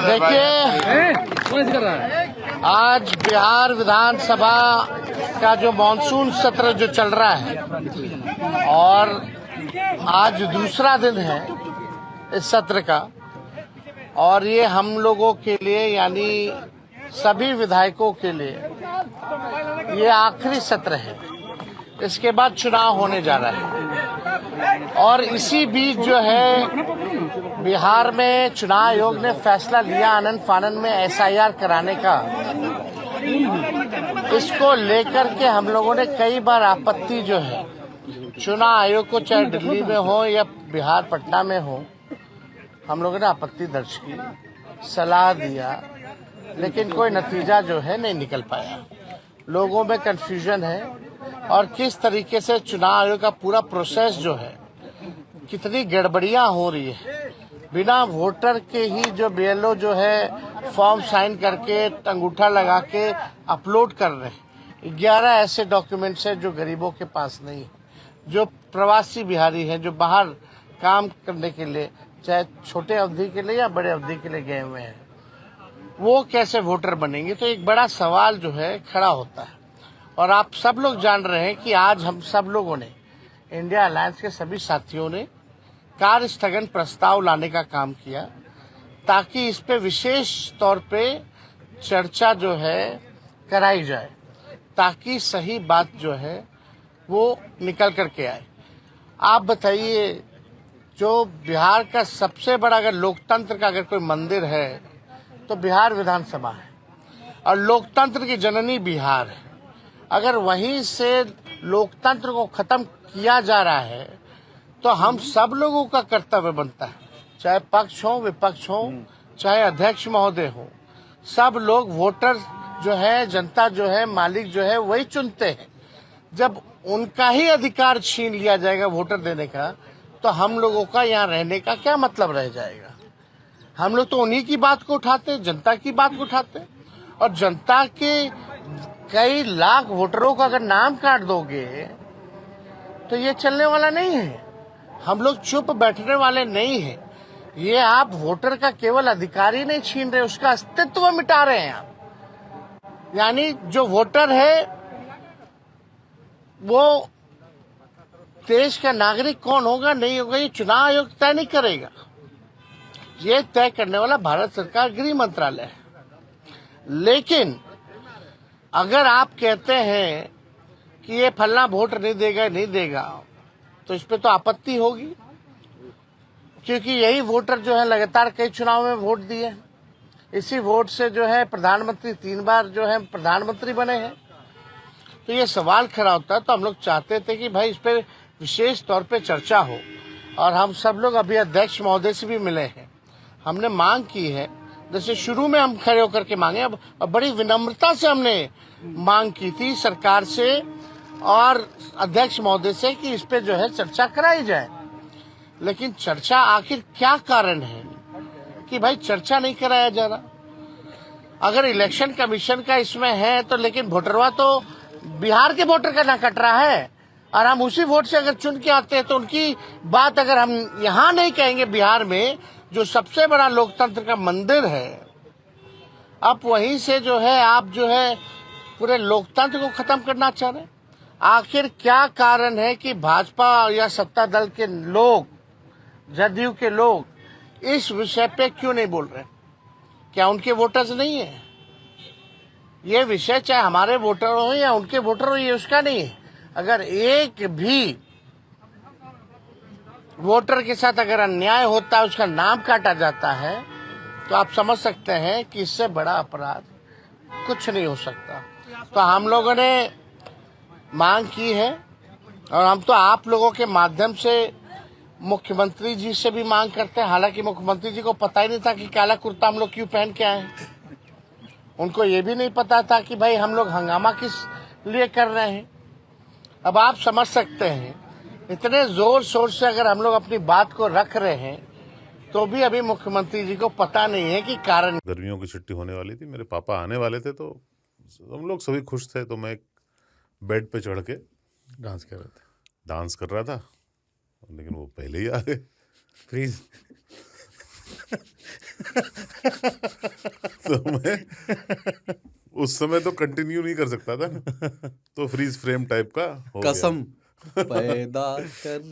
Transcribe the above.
देखिए, आज बिहार विधानसभा का जो मॉनसून सत्र जो चल रहा है और आज दूसरा दिन है इस सत्र का, और ये हम लोगों के लिए यानी सभी विधायकों के लिए ये आखिरी सत्र है। इसके बाद चुनाव होने जा रहा है और इसी बीच जो है बिहार में चुनाव आयोग ने फैसला लिया आनन फानन में एसआईआर कराने का। इसको लेकर के हम लोगों ने कई बार आपत्ति जो है चुनाव आयोग को, चाहे दिल्ली में हो या बिहार पटना में हो, हम लोगों ने आपत्ति दर्ज की, सलाह दिया, लेकिन कोई नतीजा जो है नहीं निकल पाया। लोगों में कंफ्यूजन है और किस तरीके से चुनाव आयोग का पूरा प्रोसेस जो है, कितनी गड़बड़ियां हो रही है। बिना वोटर के ही जो बीएलओ जो है फॉर्म साइन करके अंगूठा लगा के अपलोड कर रहे हैं। 11 ऐसे डॉक्यूमेंट्स हैं जो गरीबों के पास नहीं है, जो प्रवासी बिहारी हैं, जो बाहर काम करने के लिए, चाहे छोटे अवधि के लिए या बड़े अवधि के लिए गए हुए हैं, वो कैसे वोटर बनेंगे। तो एक बड़ा सवाल जो है खड़ा होता है। और आप सब लोग जान रहे हैं कि आज हम सब लोगों ने, इंडिया अलायंस के सभी साथियों ने कार्य स्थगन प्रस्ताव लाने का काम किया ताकि इस पे विशेष तौर पे चर्चा जो है कराई जाए, ताकि सही बात जो है वो निकल करके आए। आप बताइए, जो बिहार का सबसे बड़ा अगर लोकतंत्र का अगर कोई मंदिर है तो बिहार विधानसभा है, और लोकतंत्र की जननी बिहार है। अगर वहीं से लोकतंत्र को खत्म किया जा रहा है तो हम सब लोगों का कर्तव्य बनता है, चाहे पक्ष हो विपक्ष हो, चाहे अध्यक्ष महोदय हो, सब लोग वोटर जो है, जनता जो है, मालिक जो है वही चुनते हैं। जब उनका ही अधिकार छीन लिया जाएगा वोटर देने का, तो हम लोगों का यहाँ रहने का क्या मतलब रह जाएगा। हम लोग तो उन्हीं की बात को उठाते, जनता की बात को उठाते, और जनता के कई लाख वोटरों का अगर नाम काट दोगे तो ये चलने वाला नहीं है। हम लोग चुप बैठने वाले नहीं हैं। ये आप वोटर का केवल अधिकार ही नहीं छीन रहे, उसका अस्तित्व मिटा रहे हैं आप। यानी जो वोटर है वो देश का नागरिक कौन होगा नहीं होगा ये चुनाव आयोग तय नहीं करेगा। ये तय करने वाला भारत सरकार गृह मंत्रालय है। लेकिन अगर आप कहते हैं कि ये फलना वोट नहीं देगा, तो इस पे तो आपत्ति होगी, क्योंकि यही वोटर जो है लगातार कई चुनाव में वोट दिए। इसी वोट से जो है प्रधानमंत्री 3 बार जो है प्रधानमंत्री बने हैं। तो ये सवाल खड़ा होता है। तो हम लोग चाहते थे कि भाई इस पे विशेष तौर पे चर्चा हो, और हम सब लोग अभी अध्यक्ष महोदय से भी मिले हैं। हमने मांग की है, जैसे शुरू में हम खड़े होकर के मांगे, अब बड़ी विनम्रता से हमने मांग की थी सरकार से और अध्यक्ष महोदय से कि इस पे जो है चर्चा कराई जाए। लेकिन चर्चा आखिर क्या कारण है कि भाई चर्चा नहीं कराया जा रहा। अगर इलेक्शन कमीशन का इसमें है तो, लेकिन वोटरवा तो बिहार के वोटर का ना कट रहा है, और हम उसी वोट से अगर चुन के आते हैं तो उनकी बात अगर हम यहाँ नहीं कहेंगे, बिहार में जो सबसे बड़ा लोकतंत्र का मंदिर है, अब वहीं से जो है आप जो है पूरे लोकतंत्र को खत्म करना चाह रहे हैं। आखिर क्या कारण है कि भाजपा या सत्ता दल के लोग, जदयू के लोग इस विषय पे क्यों नहीं बोल रहे? क्या उनके वोटर्स नहीं है? ये विषय चाहे हमारे वोटर हो या उनके वोटर हो, ये उसका नहीं है। अगर एक भी वोटर के साथ अगर अन्याय होता है, उसका नाम काटा जाता है, तो आप समझ सकते हैं कि इससे बड़ा अपराध कुछ नहीं हो सकता। तो हम लोगों ने मांग की है, और हम तो आप लोगों के माध्यम से मुख्यमंत्री जी से भी मांग करते हैं। हालांकि मुख्यमंत्री जी को पता ही नहीं था कि काला कुर्ता हम लोग क्यों पहन के आए हैं। उनको ये भी नहीं पता था कि भाई हम लोग हंगामा किस लिए कर रहे हैं। अब आप समझ सकते हैं, इतने जोर शोर से अगर हम लोग अपनी बात को रख रहे हैं, तो भी अभी मुख्यमंत्री जी को पता नहीं है कि कारण। गर्मियों की छुट्टी होने वाली थी, मेरे पापा आने वाले थे, तो हम लोग सभी खुश थे। तो मैं एक बेड पे चढ़ के डांस कर रहे थे, डांस कर रहा था, लेकिन वो पहले ही आ गए। प्लीज तो मैं उस समय तो कंटिन्यू नहीं कर सकता था ना, तो फ्रीज फ्रेम टाइप का हो गया। कसम पैदा कर